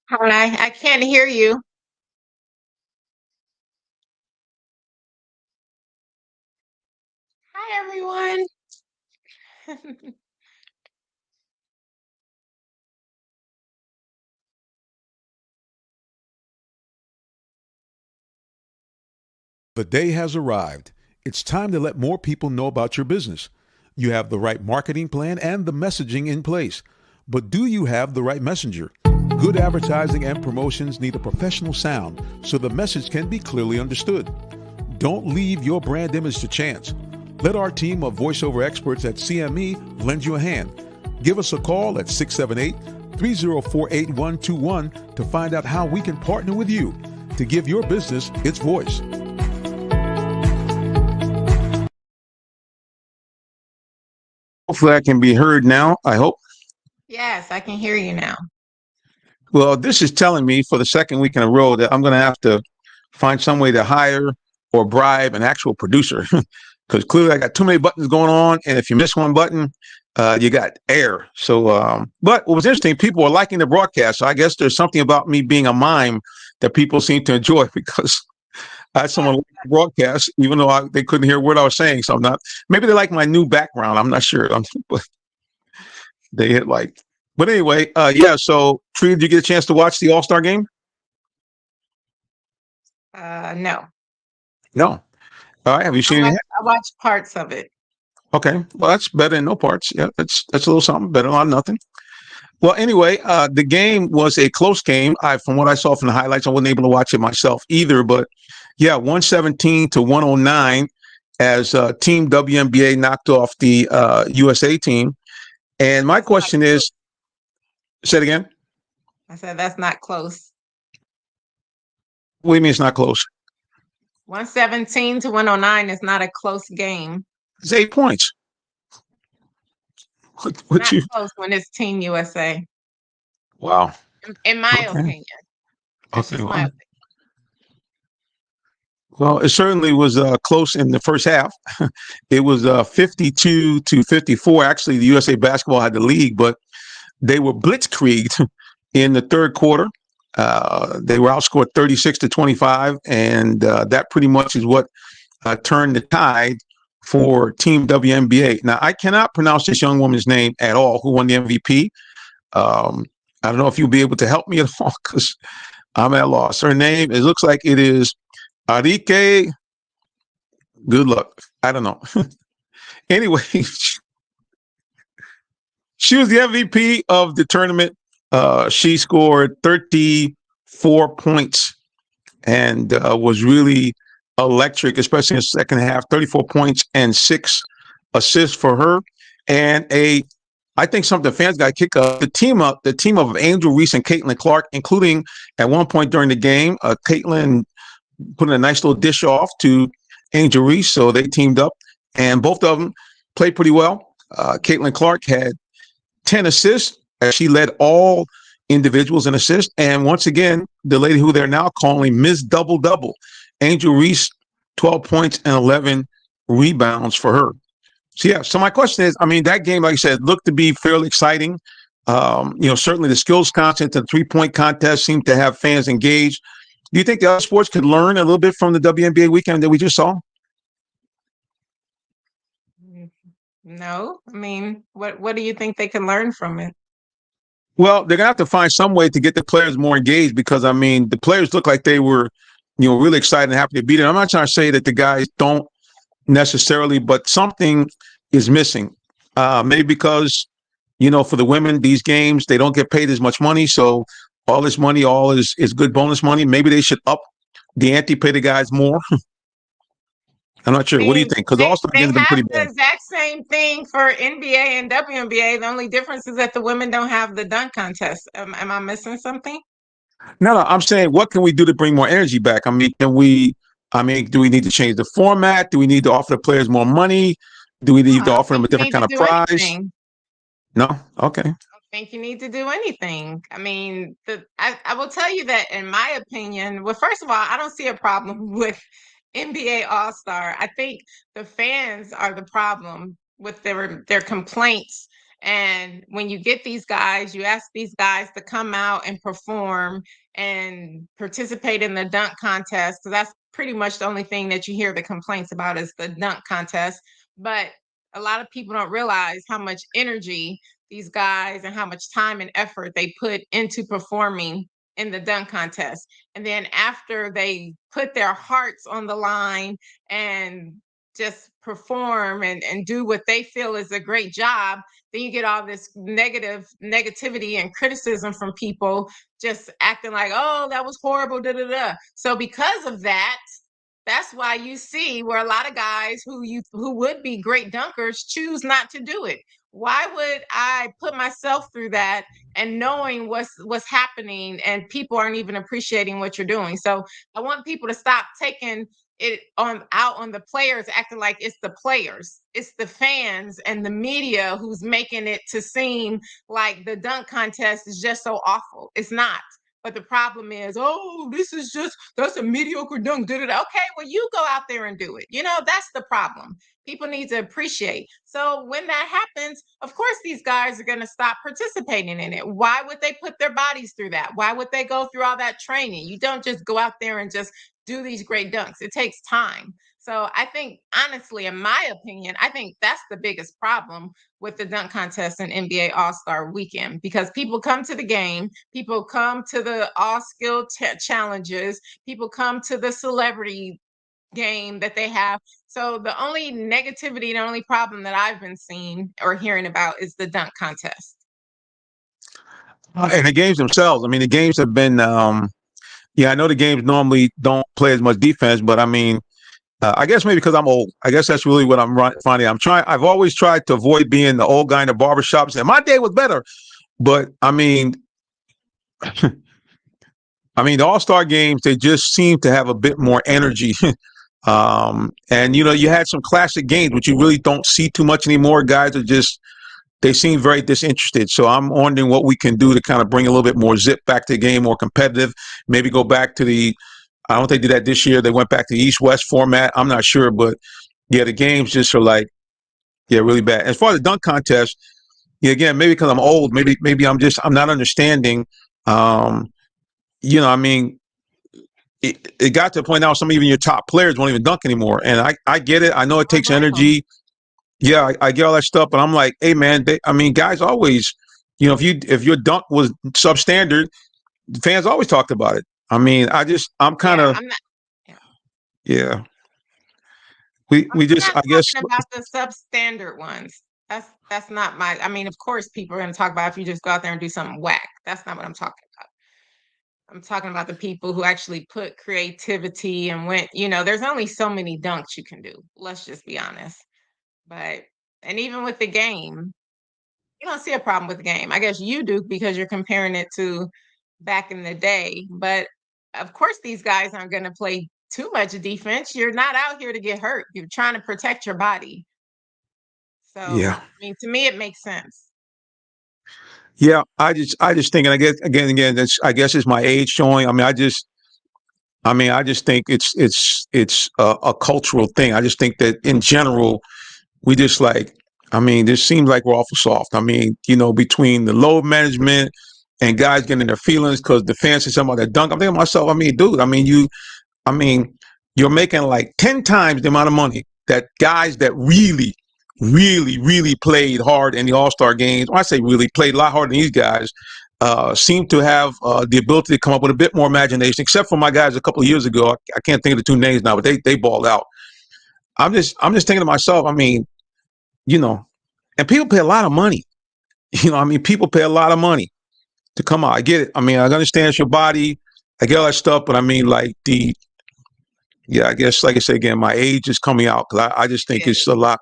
Hi, I can't hear you. Hi, everyone. The day has arrived. It's time to let more people know about your business. You have the right marketing plan and the messaging in place. But do you have the right messenger? Good advertising and promotions need a professional sound so the message can be clearly understood. Don't leave your brand image to chance. Let our team of voiceover experts at CME lend you a hand. Give us a call at 678 304 8121 to find out how we can partner with you to give your business its voice. Hopefully, I can be heard now. I hope. Yes, I can hear you now. Well, this is telling me for the second week in a row that I'm going to have to find some way to hire or bribe an actual producer because clearly I got too many buttons going on. And if you miss one button, you got air. So, but what was interesting, people are liking the broadcast. So I guess there's something about me being a mime that people seem to enjoy because I had someone like the broadcast, even though they couldn't hear what I was saying. So I'm not, maybe they like my new background. I'm not sure. But they hit like, but anyway, yeah. So, Tree, did you get a chance to watch the All Star game? No, No. All right. Have you I seen any? watched I watched parts of it. Okay. Well, that's better than no parts. Yeah, that's a little something better than nothing. Well, anyway, the game was a close game. From what I saw from the highlights, I wasn't able to watch it myself either. But yeah, 117 to 109 as Team WNBA knocked off the USA team. And my That's not question close. is, say it again. I said that's not close. What do you mean it's not close? 117 to 109 is not a close game. It's 8 points. What Not you? close when it's Team USA, Wow. in my Okay. opinion. That's Okay. just my Well, it certainly was close in the first half. It was 52 to 54. Actually, the USA basketball had the lead, but they were blitzkrieged in the third quarter. They were outscored 36 to 25, and that pretty much is what turned the tide for Team WNBA. Now, I cannot pronounce this young woman's name at all who won the MVP. I don't know if you'll be able to help me at all because I'm at a loss. Her name, it looks like it is Arike. Good luck. I don't know. Anyway, she was the MVP of the tournament. She scored 34 points and was really electric, especially in the second half. 34 points and 6 assists for her. And I think something fans got to kick up. The team of Angel Reese and Caitlin Clark, including at one point during the game, Caitlin put a nice little dish off to Angel Reese, so they teamed up, and both of them played pretty well. Caitlin Clark had 10 assists as she led all individuals in assists, and once again, the lady who they're now calling Ms. Double Double, Angel Reese, 12 points and 11 rebounds for her. So yeah, so my question is, I mean, that game, like I said, looked to be fairly exciting. Certainly the skills contest and the 3-point contest seemed to have fans engaged. Do you think the other sports could learn a little bit from the WNBA weekend that we just saw? opinion. No, I mean, what do you think they can learn from it? Well, they're gonna have to find some way to get the players more engaged because I mean the players look like they were, really excited and happy to beat it. I'm not trying to say that the guys don't necessarily, but something is missing. Maybe because for the women, these games they don't get paid as much money, so all this money, all is good bonus money. Maybe they should up the ante, pay the guys more. I'm not I sure. What do you mean, think? Because the they All Star they games have been have pretty the bad. exact same thing for NBA and WNBA. The only difference is that the women don't have the dunk contest. Am I missing something? No, no, I'm saying what can we do to bring more energy back? I mean, can we? I mean, do we need to change the format? Do we need to offer the players more money? Do we No, need I to don't offer them think a you different need to kind of do prize? anything. No. Okay. I don't think you need to do anything. I mean, I will tell you that in my opinion, well, first of all, I don't see a problem with NBA All Star. I think the fans are the problem with their complaints And when you get these guys, you ask these guys to come out and perform and participate in the dunk contest. So that's pretty much the only thing that you hear the complaints about is the dunk contest. But a lot of people don't realize how much energy these guys and how much time and effort they put into performing in the dunk contest. And then after they put their hearts on the line and just perform and do what they feel is a great job, then you get all this negativity and criticism from people just acting like, oh, that was horrible, da da da. So because of that, that's why you see where a lot of guys who would be great dunkers choose not to do it. Why would I put myself through that and knowing what's happening and people aren't even appreciating what you're doing? So I want people to stop taking it on out on the players, acting like it's the players, it's the fans and the media who's making it to seem like the dunk contest is just so awful. It's not. But the problem is, oh, that's a mediocre dunk. Did it? Okay, well, you go out there and do it. That's the problem. People need to appreciate. So when that happens, of course, these guys are going to stop participating in it. Why would they put their bodies through that? Why would they go through all that training? You don't just go out there and just do these great dunks. It takes time. So I think, honestly, in my opinion, I think that's the biggest problem with the dunk contest and NBA All-Star Weekend, because people come to the game, people come to the all-skill challenges, people come to the celebrity game that they have. So the only negativity, the only problem that I've been seeing or hearing about is the dunk contest. And the games themselves. I mean, the games have been. Yeah, I know the games normally don't play as much defense, but I mean, I guess maybe because I'm old. I guess that's really what I'm finding. I've always tried to avoid being the old guy in the barbershop saying my day was better. But I mean, the All-Star games, they just seem to have a bit more energy. And you had some classic games, which you really don't see too much anymore. Guys are just they seem very disinterested. So I'm wondering what we can do to kind of bring a little bit more zip back to the game, more competitive. Maybe go back to I don't think they did that this year. They went back to the East-West format. I'm not sure, but yeah, the games just are like, yeah, really bad. As far as the dunk contest, yeah, again, maybe because I'm old, maybe I'm not understanding. I mean, it got to the point now some even your top players won't even dunk anymore. And I get it. I know it takes energy. Yeah, I get all that stuff, but I'm like, hey man, guys always, if your dunk was substandard, fans always talked about it. I mean, I'm kind of, I'm not. yeah. We just, I'm I not guess, talking about the substandard ones. That's not my. I mean, of course, people are going to talk about if you just go out there and do something whack. That's not what I'm talking about. I'm talking about the people who actually put creativity and went. There's only so many dunks you can do. Let's just be honest. But and even with the game, you don't see a problem with the game. I guess you do because you're comparing it to back in the day. But of course, these guys aren't going to play too much defense. You're not out here to get hurt. You're trying to protect your body. So, yeah, I mean, to me, it makes sense. yeah. I just think, and I guess again, I guess it's my age showing. I just think it's a cultural thing. I just think that in general, we just like, this seems like we're awful soft. Between the load management and guys getting their feelings because the fans say something about that dunk. I'm thinking to myself, dude, you're making like 10 times the amount of money that guys that really, really, really played hard in the All-Star games. When I say really played a lot harder than these guys, seem to have the ability to come up with a bit more imagination, except for my guys a couple of years ago. I can't think of the two names now, but they balled out. I'm just thinking to myself, and people pay a lot of money. People pay a lot of money to come out. I get it. I understand it's your body. I get all that stuff, but yeah, I guess, like I said again, my age is coming out because I just think it's a lot,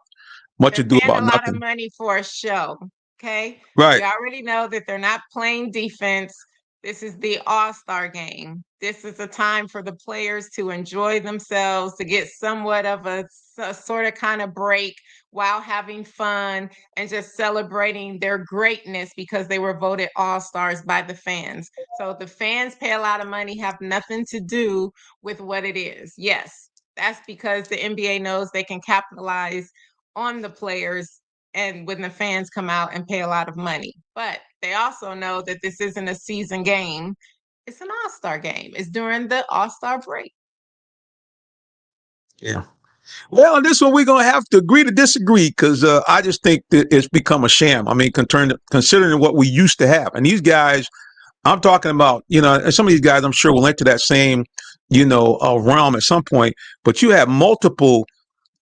much They're ado paying a about lot of nothing. money for a show. Okay. Right. We already know that they're not playing defense. This is the All-Star game. This is a time for the players to enjoy themselves, to get somewhat of a sort of kind of break while having fun and just celebrating their greatness because they were voted All-Stars by the fans. So the fans pay a lot of money, have nothing to do with what it is. Yes, that's because the NBA knows they can capitalize on the players and when the fans come out and pay a lot of money. But they also know that this isn't a season game. It's an all-star game. It's during the all-star break. Yeah. Well, on this one, we're going to have to agree to disagree because I just think that it's become a sham. I mean, considering what we used to have. And these guys, I'm talking about, and some of these guys I'm sure will enter that same, realm at some point. But you have multiple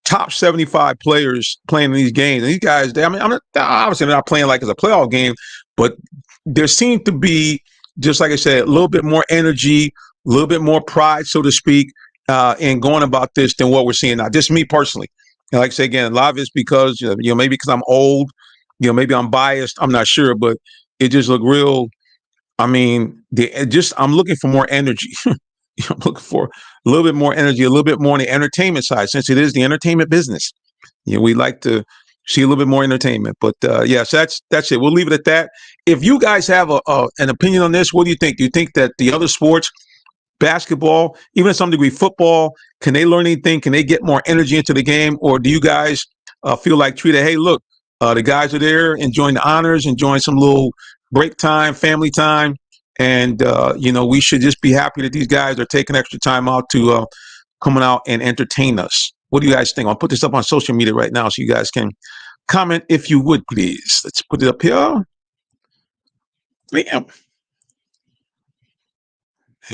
top 75 players playing in these games. And these guys, obviously they're not playing like it's a playoff game, but there seems to be, just like I said, a little bit more energy, a little bit more pride, so to speak, in going about this than what we're seeing now. Just me personally. And like I say again, a lot of it's because, maybe because I'm old, maybe I'm biased. I'm not sure, but it just looked real. I mean, I'm looking for more energy. I'm looking for a little bit more energy, a little bit more on the entertainment side, since it is the entertainment business. We like to see a little bit more entertainment. But yes, that's it. We'll leave it at that. If you guys have an opinion on this, what do you think? Do you think that the other sports, basketball, even to some degree football, can they learn anything? Can they get more energy into the game? Or do you guys feel like treated, hey, look, the guys are there enjoying the honors, enjoying some little break time, family time. And, we should just be happy that these guys are taking extra time out to coming out and entertain us. What do you guys think? I'll put this up on social media right now so you guys can comment if you would, please. Let's put it up here. Bam.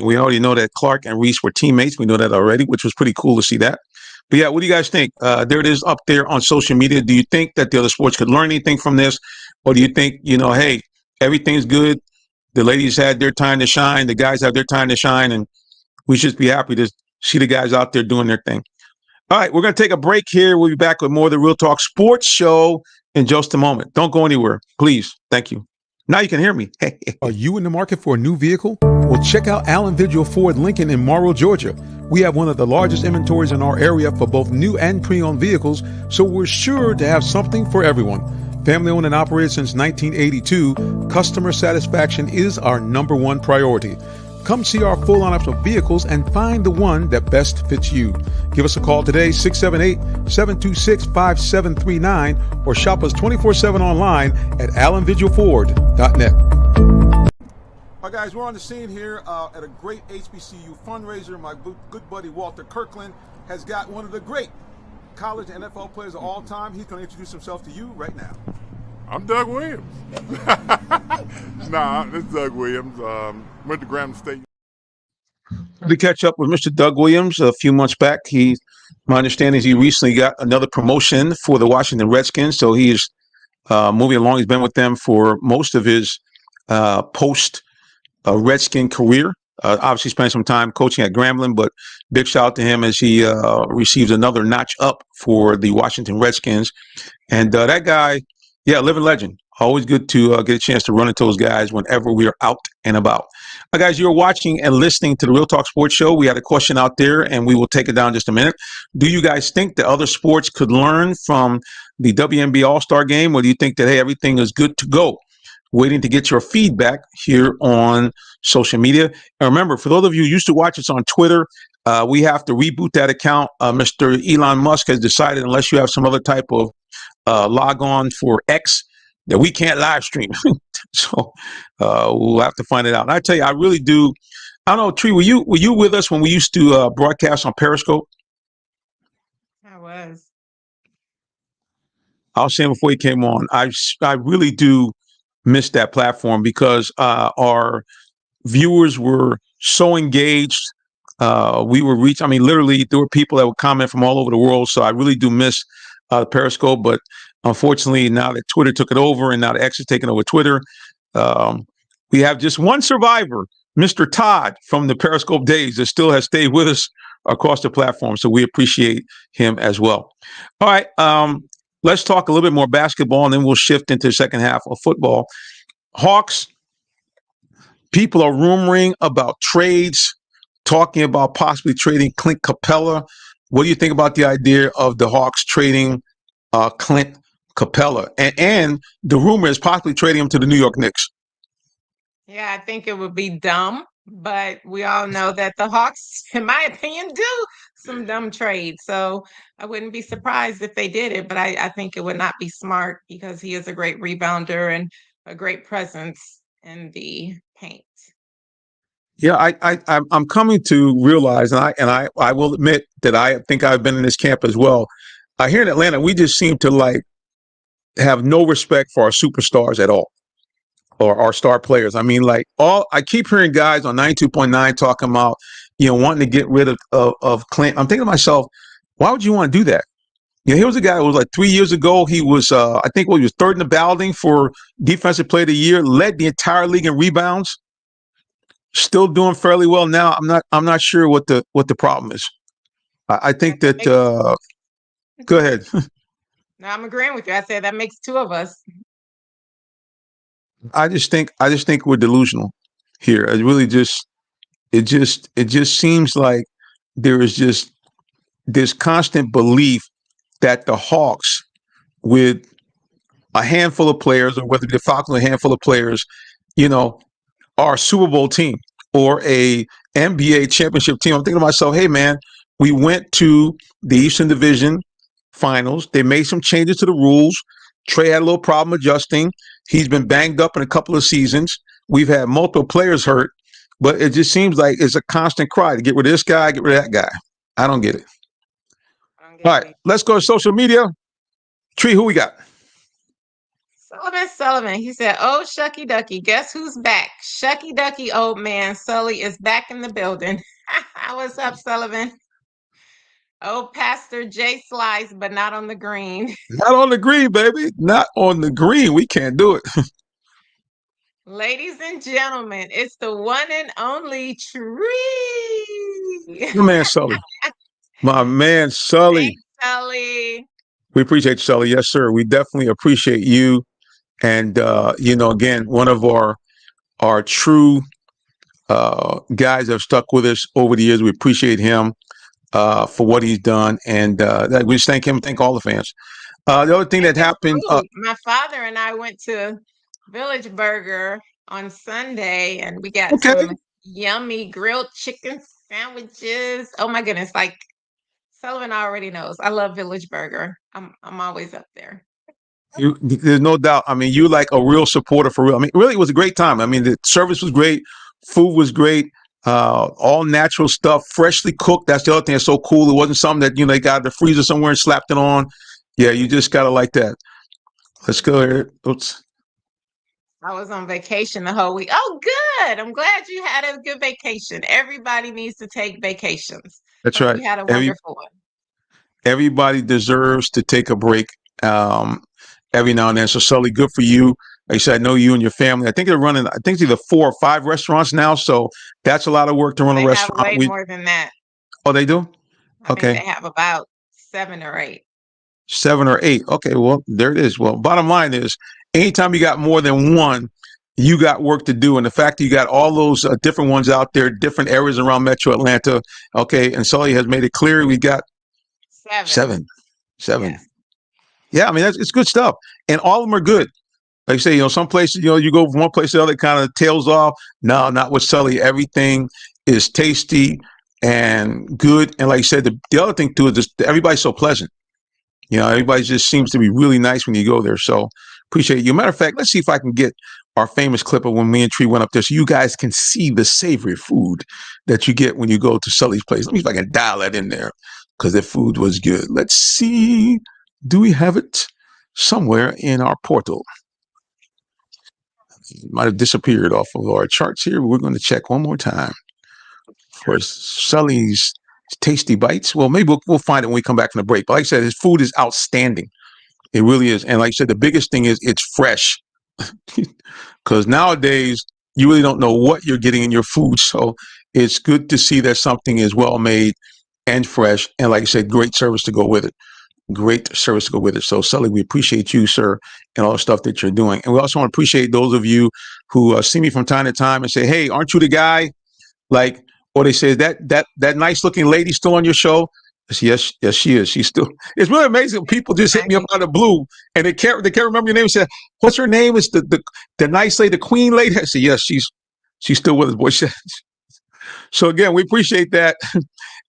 We already know that Clark and Reese were teammates. We know that already, which was pretty cool to see that. But yeah, what do you guys think? There it is up there on social media. Do you think that the other sports could learn anything from this? Or do you think, hey, everything's good. The ladies had their time to shine. The guys have their time to shine. And we should be happy to see the guys out there doing their thing. All right, we're going to take a break here. We'll be back with more of the Real Talk Sports Show in just a moment. Don't go anywhere, please. Thank you. Now you can hear me. Are you in the market for a new vehicle? Well, check out Allen Vigil Ford Lincoln in Morrow, Georgia. We have one of the largest inventories in our area for both new and pre-owned vehicles, so we're sure to have something for everyone. Family owned and operated since 1982, customer satisfaction is our number one priority. Come see our full lineup of vehicles and find the one that best fits you. Give us a call today, 678-726-5739, or shop us 24/7 online at allenvigilford.net. All right, guys, we're on the scene here at a great HBCU fundraiser. My good buddy Walter Kirkland has got one of the great college and NFL players of all time. He's going to introduce himself to you right now. I'm Doug Williams. This is Doug Williams. Went to Graham State. To catch up with Mr. Doug Williams a few months back. My understanding is he recently got another promotion for the Washington Redskins, so he is moving along. He's been with them for most of his post Redskin career. Obviously spent some time coaching at Grambling, but big shout out to him as he receives another notch up for the Washington Redskins. And that guy, living legend. Always good to get a chance to run into those guys whenever we are out and about. Guys, you're watching and listening to the Real Talk Sports Show. We had a question out there, and we will take it down in just a minute. Do you guys think that other sports could learn from the WNBA All-Star Game, or do you think that, hey, everything is good to go? Waiting to get your feedback here on social media. And remember, for those of you who used to watch us on Twitter, we have to reboot that account. Mr. Elon Musk has decided, unless you have some other type of log on for X, that we can't live stream. So we'll have to find it out. And I tell you, I really do. I don't know, Tree, were you with us when we used to broadcast on Periscope? I was. I was saying before he came on, I really do miss that platform because our viewers were so engaged. We were literally there were people that would comment from all over the world. So I really do miss Periscope, but unfortunately, now that Twitter took it over and now the X is taking over Twitter, we have just one survivor, Mr. Todd from the Periscope days, that still has stayed with us across the platform. So we appreciate him as well. All right, let's talk a little bit more basketball, and then we'll shift into the second half of football. Hawks, people are rumoring about trades, talking about possibly trading Clint Capella. What do you think about the idea of the Hawks trading Clint Capella? And the rumor is possibly trading him to the New York Knicks. Yeah, I think it would be dumb, but we all know that the Hawks, in my opinion, do some dumb trades. So I wouldn't be surprised if they did it, but I think it would not be smart because he is a great rebounder and a great presence in the paint. Yeah, I'm coming to realize, and I will admit that I think I've been in this camp as well. Here in Atlanta, we just seem to like have no respect for our superstars at all, or our star players. I mean, like all I keep hearing guys on 92.9 talking about, wanting to get rid of Clint. I'm thinking to myself, why would you want to do that? Here was a guy who was like 3 years ago. He was, I think, he was third in the balloting for Defensive Player of the Year, led the entire league in rebounds. Still doing fairly well now. I'm not sure what the problem is. I think that. Go ahead. No, I'm agreeing with you. I said that makes two of us. I just think we're delusional here. It just seems like there is just this constant belief that the Hawks, with a handful of players, or whether the Falcons, a handful of players, you know, are a Super Bowl team or a NBA championship team. I'm thinking to myself, hey man, we went to the Eastern Division Finals. They made some changes to the rules. Trey had a little problem adjusting. He's been banged up in a couple of seasons. We've had multiple players hurt, but it just seems like it's a constant cry to get rid of this guy, get rid of that guy. I don't get it. I don't All get right, it. let's go to social media. Tree, who we got? Sullivan, he said, "Oh, Shucky Ducky, guess who's back? Shucky Ducky, old man, Sully is back in the building." What's up, Sullivan? Oh, Pastor J Slice, but not on the green. Not on the green, baby. Not on the green. We can't do it. Ladies and gentlemen, it's the one and only Tree. My man Sully. My man Sully. Thanks, Sully. We appreciate you, Sully. Yes, sir. We definitely appreciate you. And again, one of our true guys that have stuck with us over the years. We appreciate him for what he's done, and we just thank him. Thank all the fans. The other thing that happened. My father and I went to Village Burger on Sunday, and we got Okay. some yummy grilled chicken sandwiches. Oh my goodness! Like Sullivan already knows, I love Village Burger. I'm always up there. There's no doubt. I mean, you're like a real supporter for real. I mean, really, it was a great time. I mean, the service was great, food was great, all natural stuff, freshly cooked. That's the other thing that's so cool. It wasn't something that they got out of the freezer somewhere and slapped it on. Yeah, you just gotta like that. Let's go here. Oops. I was on vacation the whole week. Oh, good. I'm glad you had a good vacation. Everybody needs to take vacations. That's Hope right. you had a wonderful one. Everybody deserves to take a break every now and then. So, Sully, good for you. Like I said, I know you and your family. I think they're running, I think it's either 4 or 5 restaurants now. So that's a lot of work to run a They have restaurant. way more than that. Oh, they do? I think Okay. they have about 7 or 8. 7 or 8. Okay, well, there it is. Well, bottom line is, anytime you got more than one, you got work to do. And the fact that you got all those different ones out there, different areas around Metro Atlanta, okay, and Sully has made it clear we got 7. Yes. Yeah, I mean, it's good stuff. And all of them are good. Like you say, some places, you go from one place to the other, it kind of tails off. No, not with Sully. Everything is tasty and good. And like you said, the other thing, too, is just everybody's so pleasant. Everybody just seems to be really nice when you go there. So appreciate you. Matter of fact, let's see if I can get our famous clip of when me and Tree went up there so you guys can see the savory food that you get when you go to Sully's place. Let me see if I can dial that in there because the food was good. Let's see. Do we have it somewhere in our portal? It might have disappeared off of our charts here. But we're going to check one more time for Sully's Tasty Bites. Well, maybe we'll find it when we come back from the break. But like I said, his food is outstanding. It really is. And like I said, the biggest thing is it's fresh. Because nowadays, you really don't know what you're getting in your food. So it's good to see that something is well made and fresh. And like I said, great service to go with it. Great service to go with it. So, Sully, we appreciate you, sir, and all the stuff that you're doing. And we also want to appreciate those of you who see me from time to time and say, hey, aren't you the guy? Like, or they say, that nice looking lady still on your show? I say, yes, she is. She's still. It's really amazing. People just hit me up out of the blue and they can't remember your name and say, what's her name? It's the nice lady, the queen lady. I say, yes, she's still with us, boy. So again, we appreciate that.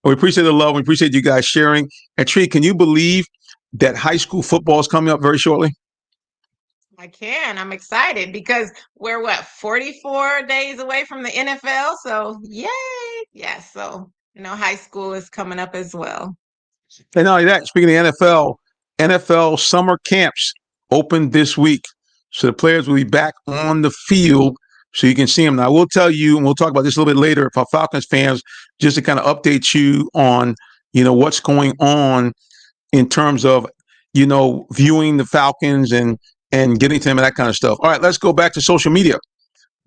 We appreciate the love. We appreciate you guys sharing. And Tree, can you believe that high school football is coming up very shortly? I can. I'm excited because we're 44 days away from the NFL. So yay. Yes. So, high school is coming up as well. And not only that, speaking of NFL summer camps open this week. So the players will be back on the field so you can see them. Now, I will tell you, and we'll talk about this a little bit later for Falcons fans, just to kind of update you on, what's going on in terms of, viewing the Falcons and getting to them and that kind of stuff. All right, let's go back to social media.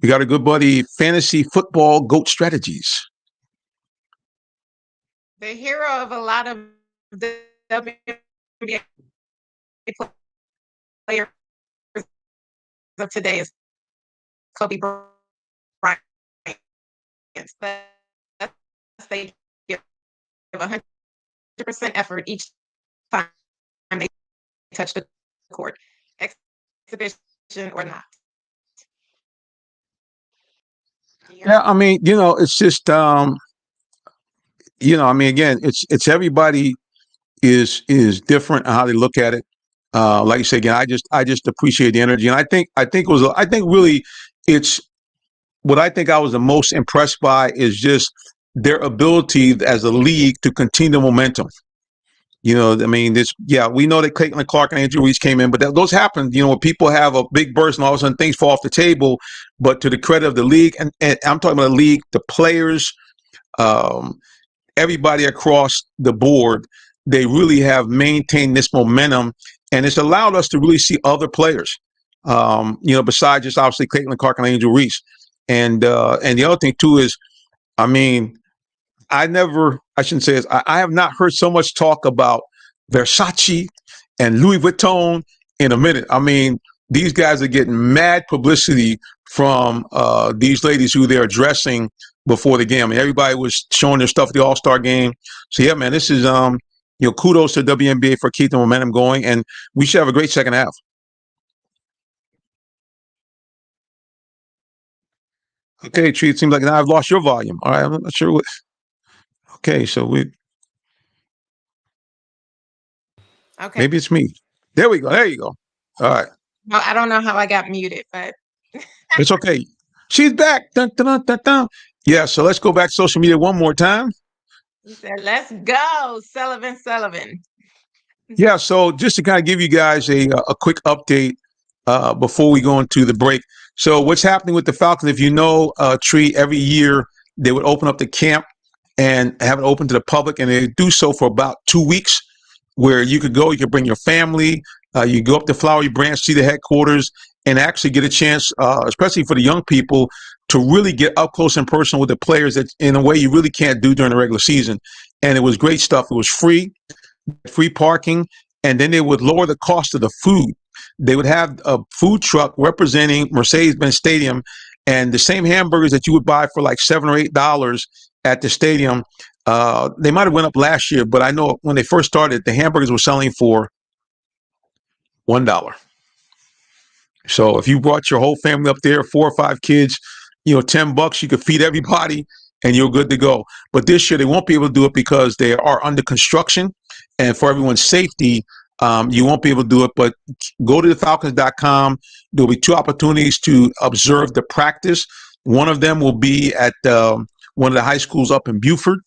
We got a good buddy, Fantasy Football GOAT Strategies. The hero of a lot of the WNBA players of today is Kobe Bryant. They give 100% effort each time they touch the court, exhibition or not. Yeah, I mean, it's just, again, it's everybody is different on how they look at it. Like you said, again, I just appreciate the energy, and I think really it's what I think I was the most impressed by is just their ability as a league to continue the momentum. We know that Caitlin Clark and Angel Reese came in, but those happen, when people have a big burst and all of a sudden things fall off the table. But to the credit of the league, and I'm talking about the league, the players, everybody across the board, they really have maintained this momentum, and it's allowed us to really see other players, besides just obviously Caitlin Clark and Angel Reese. And the other thing too is, I mean, I shouldn't say this, I have not heard so much talk about Versace and Louis Vuitton in a minute. I mean, these guys are getting mad publicity from these ladies who they're addressing before the game. I mean, everybody was showing their stuff at the All-Star game. So yeah, man, this is kudos to WNBA for keeping the momentum going, and we should have a great second half. Okay, Tree, it seems like now I've lost your volume. All right, I'm not sure what. Okay, so Okay. Maybe it's me. There we go. There you go. All right. Well, I don't know how I got muted, but it's okay. She's back. Dun, dun, dun, dun. Yeah, so let's go back to social media one more time. He said, let's go, Sullivan. Yeah, so just to kind of give you guys a quick update before we go into the break. So what's happening with the Falcons, if you know, Tree, every year they would open up the camp and have it open to the public, and they do so for about 2 weeks, where you could go, you could bring your family, you go up to Flowery Branch, see the headquarters, and actually get a chance, especially for the young people, to really get up close and personal with the players that in a way you really can't do during the regular season. And it was great stuff. It was free parking, and then they would lower the cost of the food. They would have a food truck representing Mercedes-Benz Stadium, and the same hamburgers that you would buy for like $7 or $8 at the stadium. They might have went up last year, but I know when they first started, the hamburgers were selling for $1. So if you brought your whole family up there, 4 or 5 kids, $10, you could feed everybody and you're good to go. But this year they won't be able to do it because they are under construction, and for everyone's safety, you won't be able to do it. But go to thefalcons.com. There'll be 2 opportunities to observe the practice. One of them will be at one of the high schools up in Beaufort.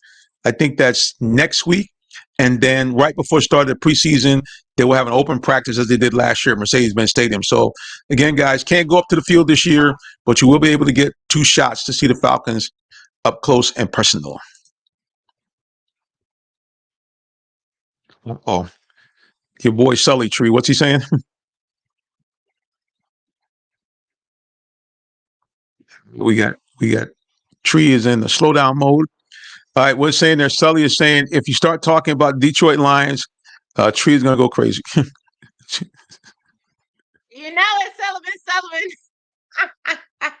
I think that's next week. And then right before start of the preseason, they will have an open practice as they did last year at Mercedes-Benz Stadium. So again, guys, can't go up to the field this year, but you will be able to get 2 shots to see the Falcons up close and personal. Oh, your boy Sully Tree, what's he saying? we got Tree is in the slowdown mode. All right, we're saying there, Sully is saying if you start talking about Detroit Lions, Tree is going to go crazy. You know it, Sullivan.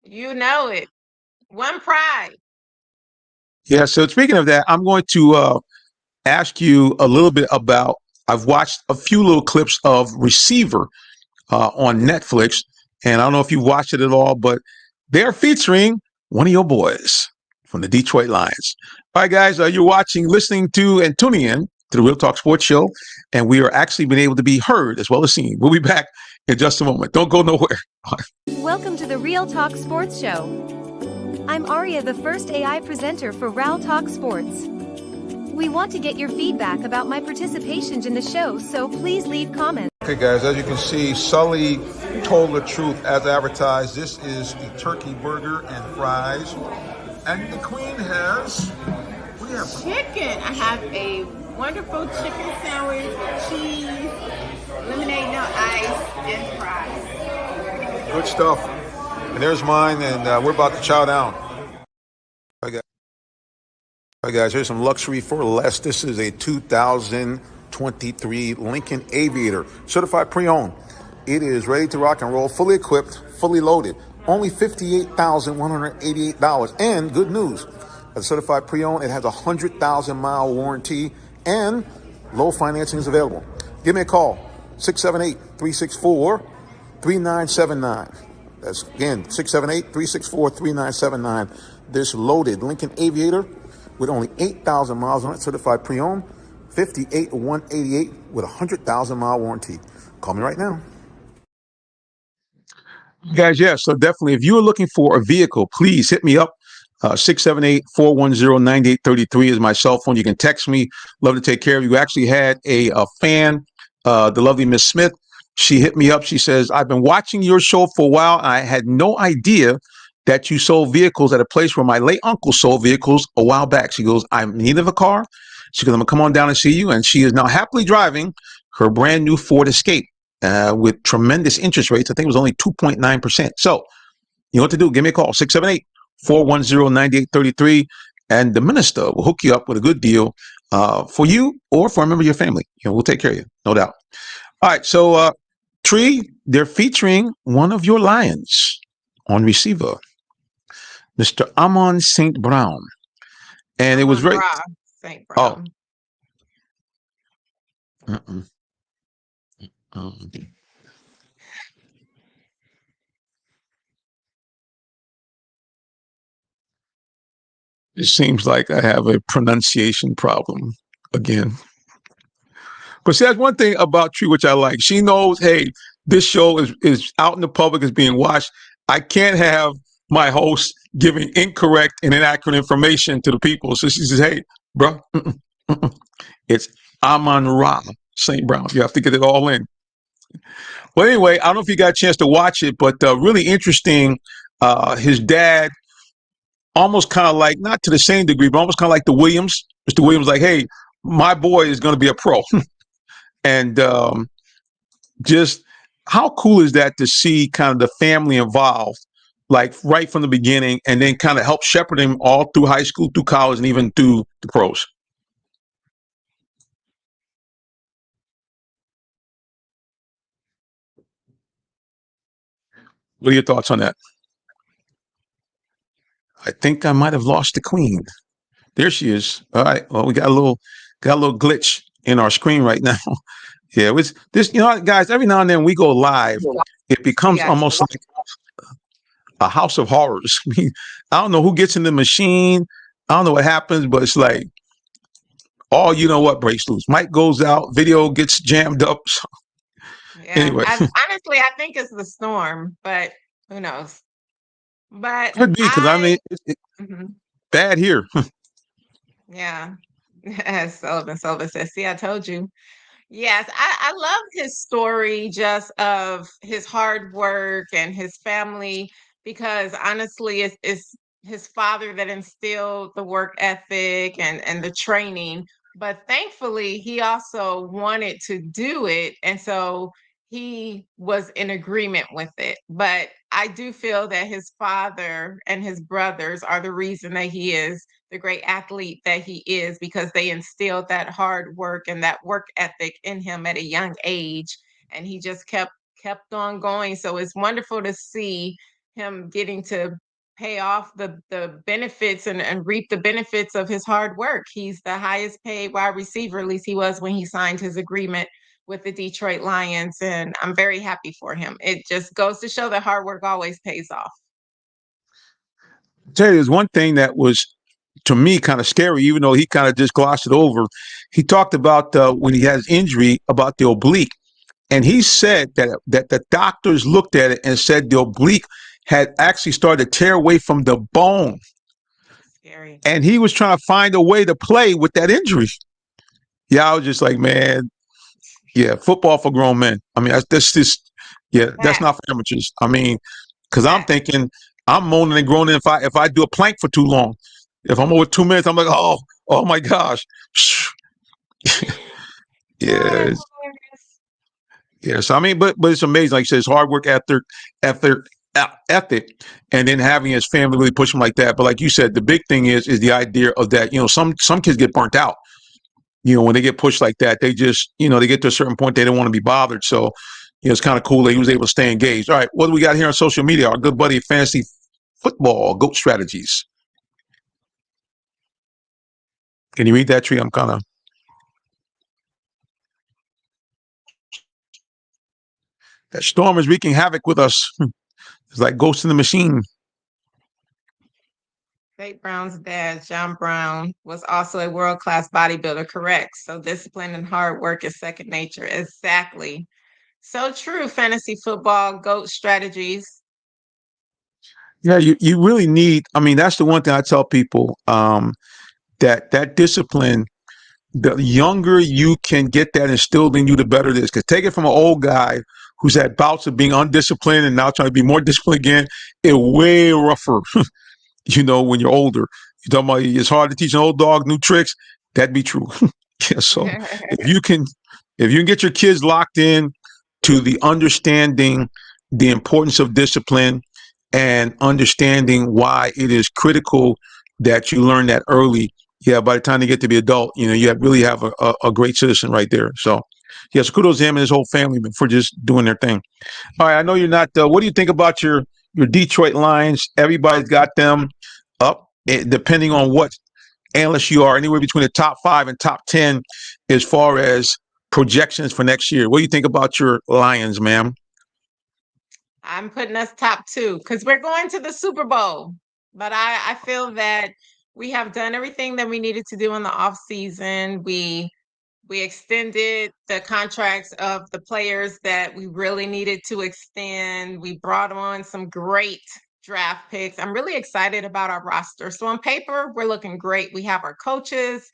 You know it. One pride. Yeah, so speaking of that, I'm going to ask you a little bit about, I've watched a few little clips of Receiver on Netflix, and I don't know if you've watched it at all, but they're featuring one of your boys from the Detroit Lions. All right, guys, you're watching, listening to, and tuning in to the Real Talk Sports Show, and we are actually being able to be heard as well as seen. We'll be back in just a moment. Don't go nowhere. Welcome to the Real Talk Sports Show. I'm Aria, the first AI presenter for Real Talk Sports. We want to get your feedback about my participation in the show, so please leave comments. Okay, guys, as you can see, Sully told the truth as advertised. This is the turkey burger and fries. And the queen has, what do you have? Chicken. I have a wonderful chicken sandwich with cheese, lemonade, no ice, and fries. Good stuff. And there's mine, and we're about to chow down. All right, guys, here's some luxury for less. This is a 2023 Lincoln Aviator, certified pre-owned. It is ready to rock and roll, fully equipped, fully loaded. Only $58,188. And good news, as certified pre-owned, it has a 100,000-mile warranty, and low financing is available. Give me a call, 678-364-3979. That's, again, 678-364-3979. This loaded Lincoln Aviator with only 8,000 miles on it, certified pre-owned, $58,188 with a 100,000-mile warranty. Call me right now. Guys, yeah, so definitely, if you are looking for a vehicle, please hit me up. 678-410-9833 is my cell phone. You can text me. Love to take care of you. We actually had a fan, the lovely Miss Smith. She hit me up. She says, I've been watching your show for a while. I had no idea that you sold vehicles at a place where my late uncle sold vehicles a while back. She goes, I'm in need of a car. She goes, I'm going to come on down and see you. And she is now happily driving her brand new Ford Escape with tremendous interest rates. I think it was only 2.9%. So you know what to do. Give me a call, 678-410-9833. And the minister will hook you up with a good deal for you or for a member of your family. You know, we'll take care of you, no doubt. All right. So, Tree, they're featuring one of your Lions on receiver, Mr. Amon St. Brown. And it was very... St. Brown. It seems like I have a pronunciation problem again. But see, that's one thing about Tree, which I like. She knows, hey, this show is out in the public, is being watched. I can't have my host giving incorrect and inaccurate information to the people. So she says, hey, bro, it's Amon Ra St. Brown. You have to get it all in. Well, anyway, I don't know if you got a chance to watch it, but really interesting. His dad, almost kind of like, not to the same degree, but almost kind of like the Williams. Mr. Williams, like, hey, my boy is going to be a pro. And just how cool is that to see kind of the family involved, like right from the beginning, and then kind of help shepherd him all through high school, through college, and even through the pros. What are your thoughts on that? I think I might have lost the queen. There she is. All right. Well, we got a little glitch in our screen right now. Yeah, it was this, you know, guys, every now and then we go live. It becomes almost like a house of horrors. I mean, I don't know who gets in the machine. I don't know what happens, but it's like, oh, you know what breaks loose. Mic goes out, video gets jammed up. So, yeah. Anyway. Honestly, I think it's the storm, but who knows? But could be, because I mean, it's bad here. Yeah. Sullivan says, see, I told you. Yes, I love his story, just of his hard work and his family, because honestly, it's his father that instilled the work ethic and the training. But thankfully, he also wanted to do it. And so he was in agreement with it. But I do feel that his father and his brothers are the reason that he is the great athlete that he is, because they instilled that hard work and that work ethic in him at a young age, and he just kept on going. So it's wonderful to see him getting to pay off the benefits and reap the benefits of his hard work. He's the highest paid wide receiver, at least he was when he signed his agreement with the Detroit Lions, and I'm very happy for him. It just goes to show that hard work always pays off. I'll tell you, there's one thing that was to me, kind of scary, even though he kind of just glossed it over. He talked about when he had his injury about the oblique. And he said that the doctors looked at it and said the oblique had actually started to tear away from the bone. Scary. And he was trying to find a way to play with that injury. Yeah, I was just like, man, yeah, football for grown men. I mean, that's just, yeah, that's not for amateurs. I mean, because I'm thinking, I'm moaning and groaning if I do a plank for too long. If I'm over 2 minutes, I'm like, oh my gosh. Yeah. Yeah. So I mean, but it's amazing. Like you said, it's hard work ethic, and then having his family really push him like that. But like you said, the big thing is the idea of that. Some kids get burnt out. When they get pushed like that, they just, they get to a certain point, they don't want to be bothered. So, it's kind of cool that he was able to stay engaged. All right, what do we got here on social media? Our good buddy, Fantasy Football, GOAT Strategies. Can you read that, Tree? I'm kind of. That storm is wreaking havoc with us. It's like Ghost in the Machine. Tate Brown's dad, John Brown, was also a world-class bodybuilder, correct? So discipline and hard work is second nature. Exactly. So true, fantasy football, GOAT strategies. Yeah, you really need, I mean, that's the one thing I tell people, that discipline, the younger you can get that instilled in you, the better it is. Because take it from an old guy who's had bouts of being undisciplined and now trying to be more disciplined again, it's way rougher, when you're older. You're talking about it's hard to teach an old dog new tricks. That'd be true. Yeah, so if you can get your kids locked in to the understanding the importance of discipline and understanding why it is critical that you learn that early, yeah, by the time they get to be adult, you really have a great citizen right there. So, yes, kudos to him and his whole family for just doing their thing. All right, I know you're not. What do you think about your Detroit Lions? Everybody's got them up, depending on what analyst you are, anywhere between the top 5 and top 10 as far as projections for next year. What do you think about your Lions, ma'am? I'm putting us top 2 because we're going to the Super Bowl. But I feel that we have done everything that we needed to do in the off season. We extended the contracts of the players that we really needed to extend. We brought on some great draft picks. I'm really excited about our roster. So on paper, we're looking great. We have our coaches.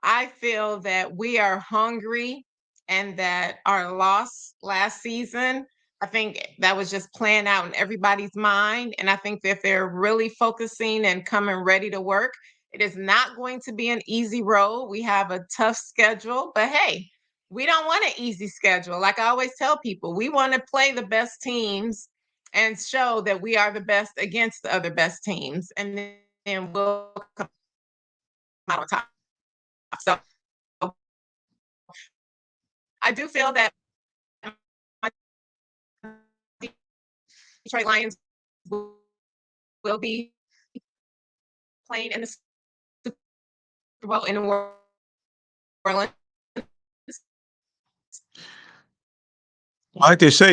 I feel that we are hungry and that our loss last season, I think that was just playing out in everybody's mind. And I think that if they're really focusing and coming ready to work, it is not going to be an easy road. We have a tough schedule, but hey, we don't want an easy schedule. Like I always tell people, we want to play the best teams and show that we are the best against the other best teams. And then we'll come out on top. So I do feel that Detroit Lions will be playing in the Super Bowl in New Orleans. Like they say,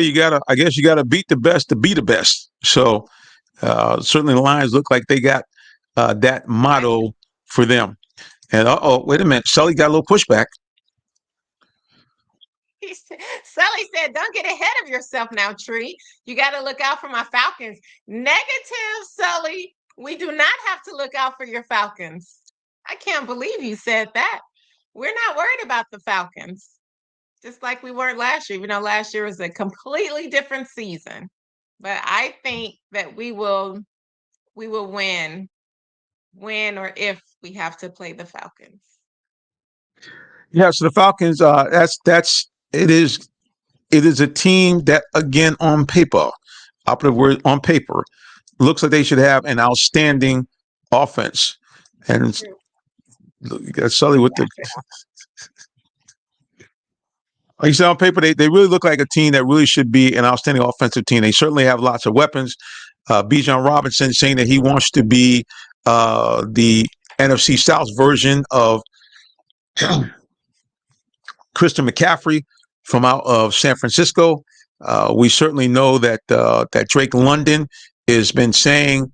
I guess you gotta beat the best to be the best. So certainly the Lions look like they got that motto for them. And wait a minute, Sully got a little pushback. Sully said, "Don't get ahead of yourself now, Tree. You got to look out for my Falcons." Negative, Sully. We do not have to look out for your Falcons. I can't believe you said that. We're not worried about the Falcons, just like we weren't last year. Even though last year was a completely different season, but I think that we will win or if we have to play the Falcons. Yeah, so the Falcons, it is a team that, again, on paper, operative word, on paper, looks like they should have an outstanding offense. And you got Sully with the like you said, on paper, they really look like a team that really should be an outstanding offensive team. They certainly have lots of weapons. Bijan Robinson saying that he wants to be the NFC South version of Christian McCaffrey from out of San Francisco. We certainly know that Drake London has been saying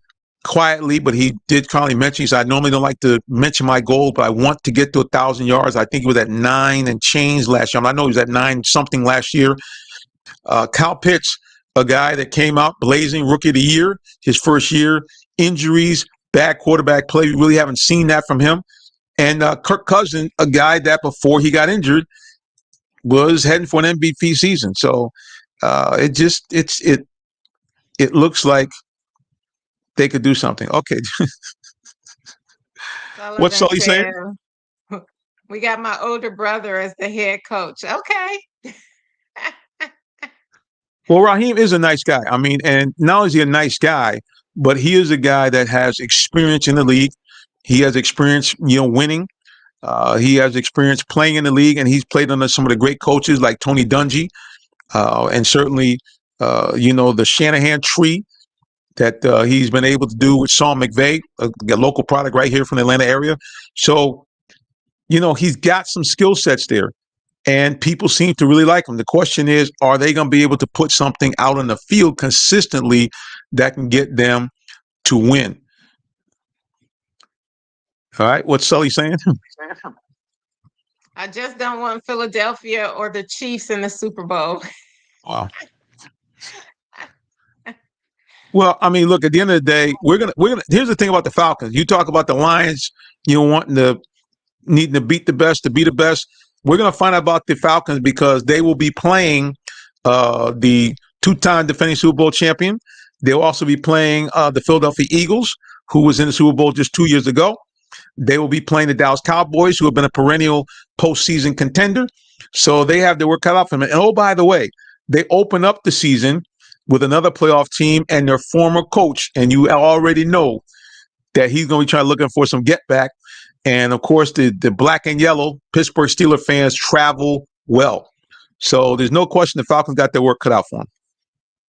quietly, but he did kindly mention, he said, I normally don't like to mention my goal, but I want to get to 1,000 yards. I think he was at 9 and change last year. I know he was at 9 something last year. Kyle Pitts, a guy that came out blazing, rookie of the year, his first year, injuries, bad quarterback play. We really haven't seen that from him. And Kirk Cousins, a guy that before he got injured was heading for an MVP season. So it looks like they could do something. Okay. What's Sully saying? We got my older brother as the head coach. Okay. Well, Raheem is a nice guy. I mean, and not only is he a nice guy, but he is a guy that has experience in the league. He has experience, winning. He has experience playing in the league, and he's played under some of the great coaches like Tony Dungy, and certainly, the Shanahan tree that he's been able to do with Sean McVay, a local product right here from the Atlanta area. So, he's got some skill sets there, and people seem to really like him. The question is, are they going to be able to put something out on the field consistently that can get them to win? All right, what's Sully saying? I just don't want Philadelphia or the Chiefs in the Super Bowl. Wow. Well, I mean, look, at the end of the day, we're gonna here's the thing about the Falcons. You talk about the Lions, needing to beat the best to be the best. We're gonna find out about the Falcons because they will be playing the two-time defending Super Bowl champion. They'll also be playing the Philadelphia Eagles, who was in the Super Bowl just 2 years ago. They will be playing the Dallas Cowboys, who have been a perennial postseason contender. So they have their work cut out for them. And oh, by the way, they open up the season with another playoff team and their former coach. And you already know that he's going to be trying looking for some get back. And of course, the black and yellow Pittsburgh Steelers fans travel well. So there's no question the Falcons got their work cut out for them.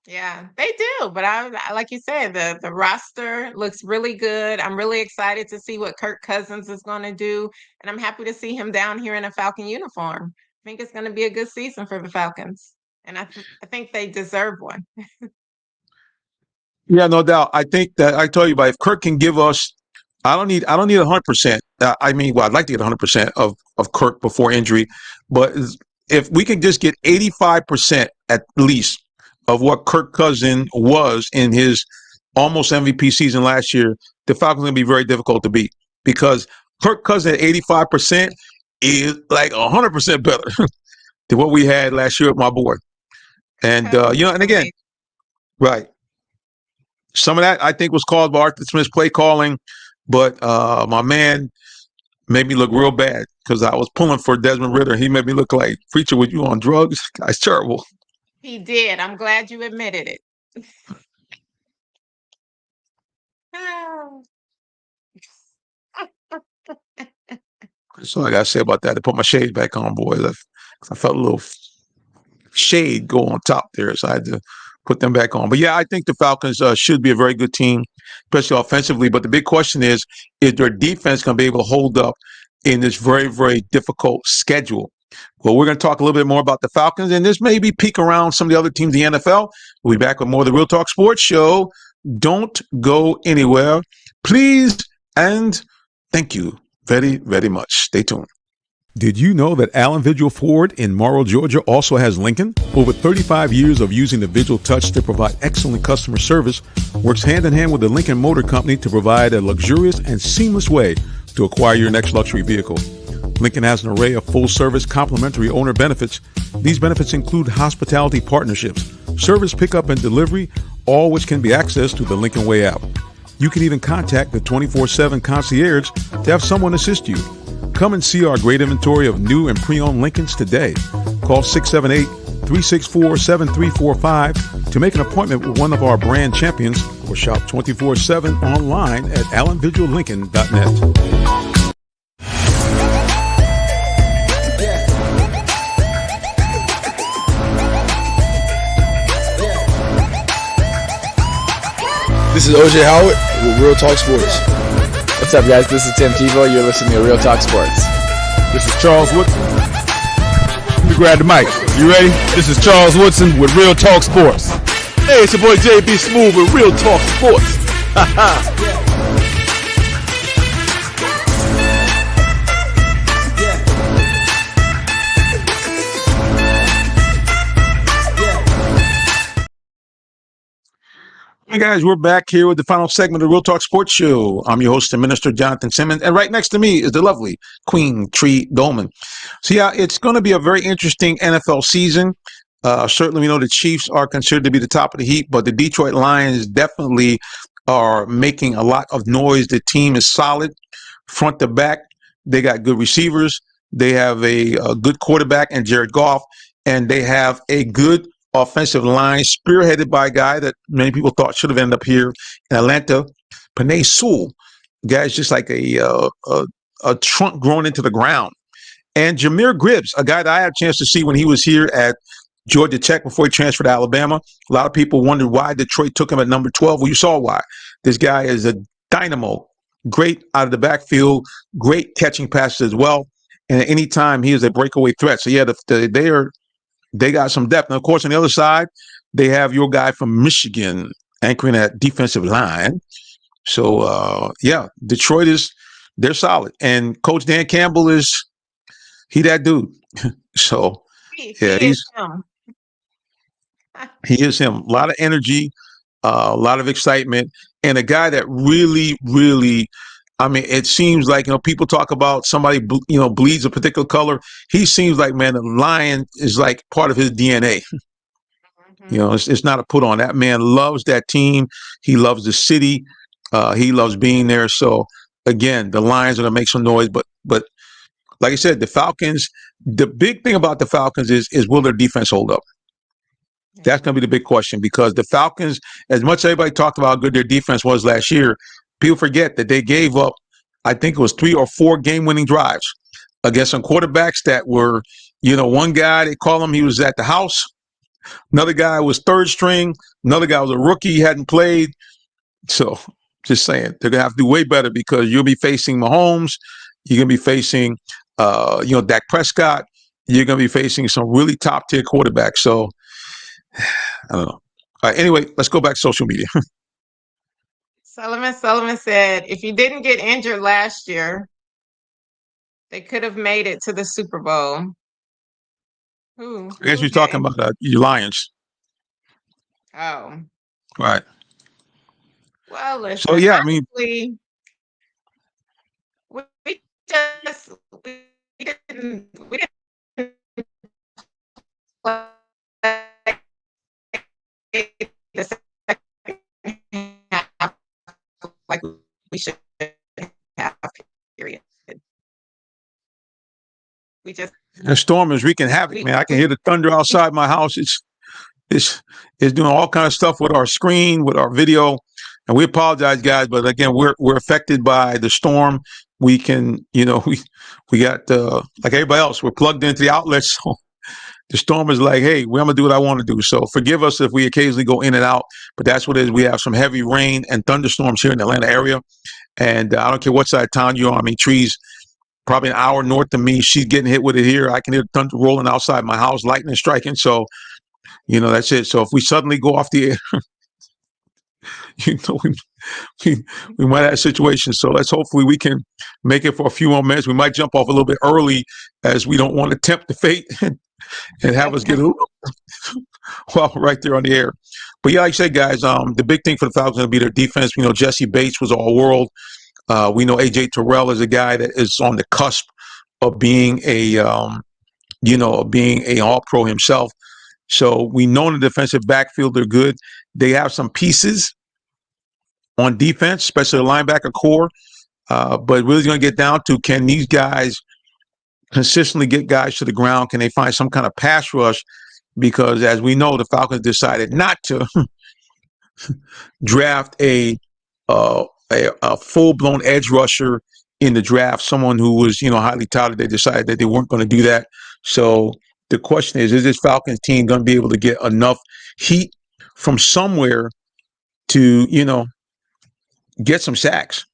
Yeah, they do. But I like you said, the roster looks really good. I'm really excited to see what Kirk Cousins is going to do. And I'm happy to see him down here in a Falcon uniform. I think it's going to be a good season for the Falcons. And I think they deserve one. Yeah, no doubt. I think that I told you about if Kirk can give us, I don't need 100%. I'd like to get 100% of Kirk before injury, but if we can just get 85% at least of what Kirk Cousins was in his almost MVP season last year, the Falcons are going to be very difficult to beat because Kirk Cousins at 85% is like 100% better than what we had last year with my boy. And, and again, right. Some of that I think was caused by Arthur Smith's play calling, but my man made me look real bad because I was pulling for Desmond Ridder. He made me look like, preacher, were you on drugs? Guy's terrible. He did. I'm glad you admitted it. That's all I got to say about that. To put my shades back on, boys. I felt a little shade go on top there, so I had to put them back on. But yeah, I think the Falcons should be a very good team, especially offensively. But the big question is their defense going to be able to hold up in this very, very difficult schedule? Well, we're going to talk a little bit more about the Falcons, and this may be peek around some of the other teams in the NFL. We'll be back with more of the Real Talk Sports Show. Don't go anywhere, please, and thank you very, very much. Stay tuned. Did you know that Allen Vigil Ford in Morrow, Georgia also has Lincoln? Over 35 years of using the Vigil Touch to provide excellent customer service, works hand in hand with the Lincoln Motor Company to provide a luxurious and seamless way to acquire your next luxury vehicle. Lincoln has an array of full-service complimentary owner benefits. These benefits include hospitality partnerships, service pickup and delivery, all which can be accessed through the Lincoln Way app. You can even contact the 24/7 concierge to have someone assist you. Come and see our great inventory of new and pre-owned Lincolns today. Call 678-364-7345 to make an appointment with one of our brand champions or shop 24/7 online at allenvigillincoln.net. This is OJ Howard with Real Talk Sports. What's up, guys? This is Tim Tebow. You're listening to Real Talk Sports. This is Charles Woodson. Let me grab the mic. You ready? This is Charles Woodson with Real Talk Sports. Hey, it's your boy JB Smooth with Real Talk Sports. Hey guys, we're back here with the final segment of the Real Talk Sports Show. I'm your host and minister, Jonathan Simmons, and right next to me is the lovely Queen Tree Dolman. So yeah, it's going to be a very interesting NFL season. Certainly, we know the Chiefs are considered to be the top of the heap, but the Detroit Lions definitely are making a lot of noise. The team is solid, front to back. They got good receivers. They have a good quarterback and Jared Goff, and they have a good offensive line spearheaded by a guy that many people thought should have ended up here in Atlanta, Penei Sewell. The guy's just like a trunk grown into the ground. And Jameer Gibbs, a guy that I had a chance to see when he was here at Georgia Tech before he transferred to Alabama. A lot of people wondered why Detroit took him at number 12. Well, you saw why. This guy is a dynamo, great out of the backfield, great catching passes as well. And at any time, he is a breakaway threat. So, yeah, they got some depth. Now, of course, on the other side, they have your guy from Michigan anchoring that defensive line. So, yeah, Detroit they're solid. And Coach Dan Campbell he that dude. So, yeah, He is him. he is him. A lot of energy, a lot of excitement, and a guy that really, really, I mean, it seems like, people talk about somebody, bleeds a particular color. He seems like, man, the Lion is like part of his DNA. Mm-hmm. It's not a put on. That man loves that team. He loves the city. He loves being there. So again, the Lions are going to make some noise, but like I said, the Falcons, the big thing about the Falcons is will their defense hold up? That's going to be the big question, because the Falcons, as much as everybody talked about how good their defense was last year, people forget that they gave up, I think it was 3 or 4 game-winning drives against some quarterbacks that were, one guy, they call him, he was at the house. Another guy was third string. Another guy was a rookie, he hadn't played. So just saying, they're going to have to do way better, because you'll be facing Mahomes. You're going to be facing, Dak Prescott. You're going to be facing some really top-tier quarterbacks. So I don't know. All right, anyway, let's go back to social media. Sullivan said, if you didn't get injured last year, they could have made it to the Super Bowl. I guess you're talking about your Lions. Oh. Right. Well, listen. So, yeah, honestly, I mean, we didn't play the second half like we should have, period. We just the storm is wreaking havoc, man. I can hear the thunder outside my house. It's doing all kinds of stuff with our screen, with our video, and we apologize, guys. But again, we're affected by the storm. We can, we got like everybody else, we're plugged into the outlets. So the storm is like, hey, I'm gonna do what I want to do. So forgive us if we occasionally go in and out, but that's what it is. We have some heavy rain and thunderstorms here in the Atlanta area, and I don't care what side of town you're on. I mean, trees probably an hour north of me. She's getting hit with it here. I can hear thunder rolling outside my house, lightning striking. So, that's it. So if we suddenly go off the air, we might have a situation. So hopefully we can make it for a few more minutes. We might jump off a little bit early, as we don't want to tempt the fate and have us get a little well right there on the air. But yeah, like I said, guys, the big thing for the Falcons will be their defense. We know Jesse Bates was all world. We know AJ Terrell is a guy that is on the cusp of being being a all-pro himself. So we know in the defensive backfield they're good. They have some pieces on defense, especially the linebacker core. But really going to get down to, can these guys consistently get guys to the ground? Can they find some kind of pass rush? Because as we know, the Falcons decided not to draft a full-blown edge rusher in the draft, someone who was, highly touted. They decided that they weren't going to do that. So the question is this Falcons team going to be able to get enough heat from somewhere to, get some sacks?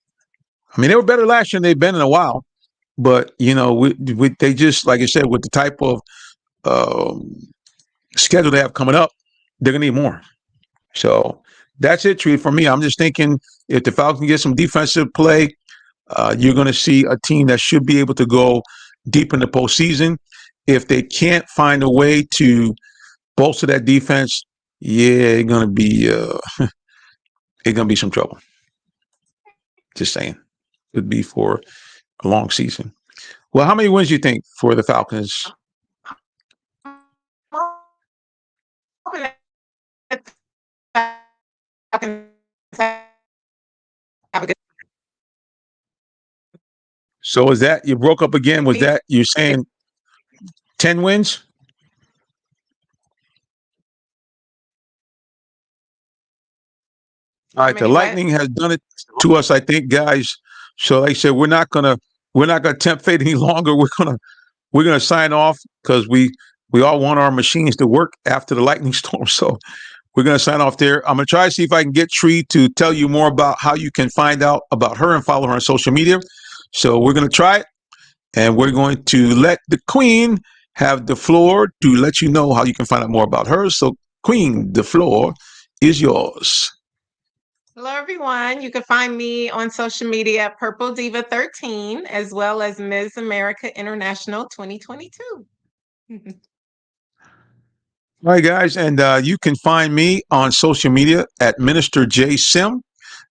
I mean, they were better last year than they've been in a while, but, they just, like I said, with the type of schedule they have coming up, they're going to need more. So That's it, Tree, for me. I'm just thinking if the Falcons get some defensive play, you're going to see a team that should be able to go deep in the postseason. If they can't find a way to bolster that defense, yeah, it's going to be some trouble. Just saying, it'd be for a long season. Well, how many wins do you think for the Falcons? So is that you broke up again? Was that you're saying 10 wins? All right, the Lightning has done it to us, I think, guys. So like I said, we're not gonna tempt fate any longer. We're gonna sign off because we all want our machines to work after the lightning storm. So we're gonna sign off there. I'm gonna try to see if I can get Tree to tell you more about how you can find out about her and follow her on social media. So we're gonna try it, and we're going to let the Queen have the floor to let you know how you can find out more about her. So, Queen, the floor is yours. Hello, everyone. You can find me on social media at Purple Diva 13, as well as Ms. America International 2022. All right, guys, and you can find me on social media at Minister J Sim.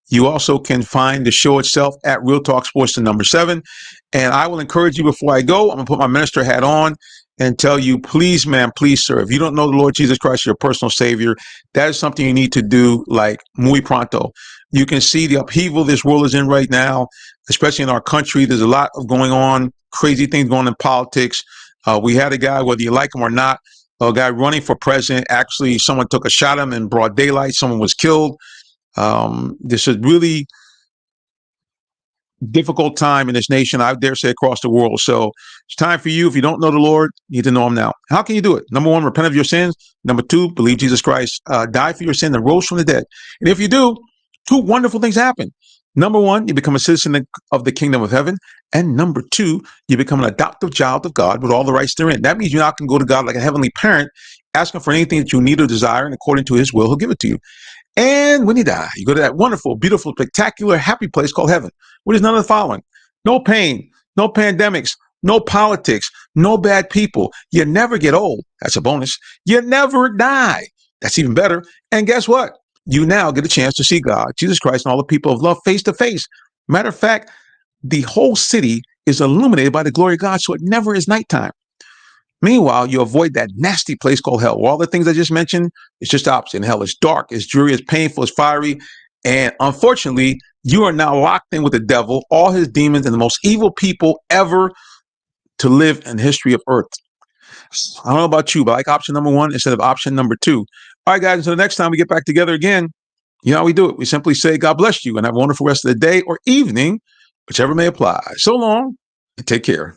You also can find the show itself at Real Talk Sports, the number 7. And I will encourage you before I go, I'm going to put my minister hat on and tell you, please, ma'am, please, sir, if you don't know the Lord Jesus Christ, your personal Savior, that is something you need to do like muy pronto. You can see the upheaval this world is in right now, especially in our country. There's a lot of going on, crazy things going on in politics. We had a guy, whether you like him or not, a guy running for president. Actually, someone took a shot at him in broad daylight. Someone was killed. This is really difficult time in this nation, I dare say across the world. So it's time for you. If you don't know the Lord, you need to know him now. How can you do it? Number 1, repent of your sins. Number 2, believe Jesus Christ died for your sin and rose from the dead. And if you do, 2 wonderful things happen. Number 1, you become a citizen of the kingdom of heaven. And number 2, you become an adoptive child of God with all the rights therein. That means you now can go to God like a heavenly parent, asking for anything that you need or desire, and according to his will, he'll give it to you. And when you die, you go to that wonderful, beautiful, spectacular, happy place called heaven, which is none of the following: no pain, no pandemics, no politics, no bad people. You never get old. That's a bonus. You never die. That's even better. And guess what? You now get a chance to see God, Jesus Christ, and all the people of love face to face. Matter of fact, the whole city is illuminated by the glory of God, so it never is nighttime. Meanwhile, you avoid that nasty place called hell, where all the things I just mentioned, it's just opposite. In hell, it's dark, it's dreary, it's painful, it's fiery. And unfortunately, you are now locked in with the devil, all his demons, and the most evil people ever to live in the history of earth. I don't know about you, but I like option number 1 instead of option number 2. All right, guys, until the next time we get back together again, you know how we do it. We simply say, God bless you, and have a wonderful rest of the day or evening, whichever may apply. So long, and take care.